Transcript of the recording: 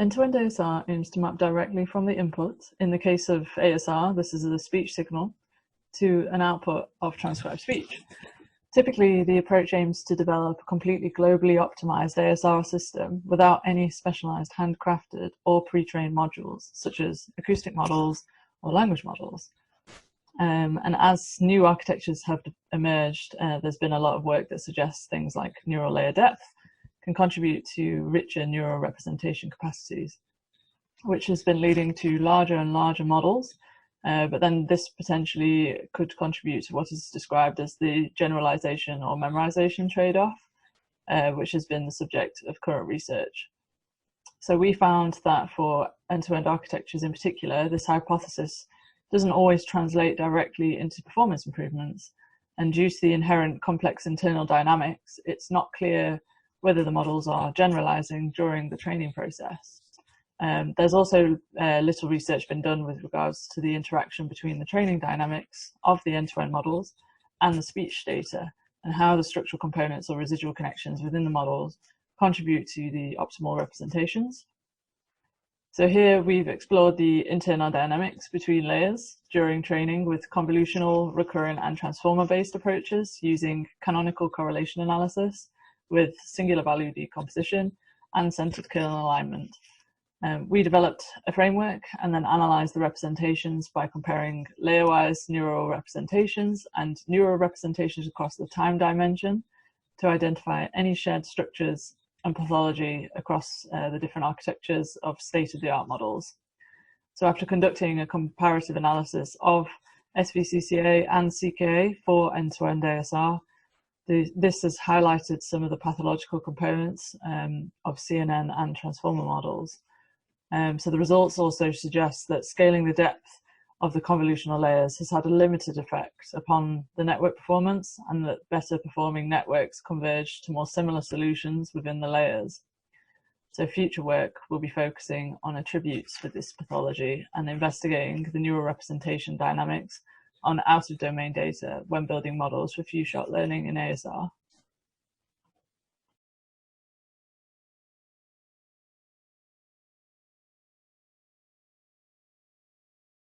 End-to-End ASR aims to map directly from the input, in the case of ASR, this is a speech signal, to an output of transcribed speech. Typically, the approach aims to develop a completely globally optimized ASR system without any specialized handcrafted or pre-trained modules, such as acoustic models or language models. And as new architectures have emerged, there's been a lot of work that suggests things like neural layer depth can contribute to richer neural representation capacities, which has been leading to larger and larger models. But then this potentially could contribute to what is described as the generalization or memorization trade-off, which has been the subject of current research. So we found that for end-to-end architectures in particular, this hypothesis doesn't always translate directly into performance improvements. And due to the inherent complex internal dynamics, it's not clear whether the models are generalizing during the training process. There's also little research been done with regards to the interaction between the training dynamics of the end-to-end models and the speech data, and how the structural components or residual connections within the models contribute to the optimal representations. So here we've explored the internal dynamics between layers during training with convolutional, recurrent, and transformer-based approaches using canonical correlation analysis with singular value decomposition and centered kernel alignment. We developed a framework and then analyzed the representations by comparing layer-wise neural representations and neural representations across the time dimension to identify any shared structures and pathology across the different architectures of state-of-the-art models. So after conducting a comparative analysis of SVCCA and CKA for end-to-end ASR, this has highlighted some of the pathological components of CNN and transformer models. So the results also suggest that scaling the depth of the convolutional layers has had a limited effect upon the network performance, and that better performing networks converge to more similar solutions within the layers. So future work will be focusing on attributes for this pathology and investigating the neural representation dynamics on out-of-domain data when building models for few-shot learning in ASR.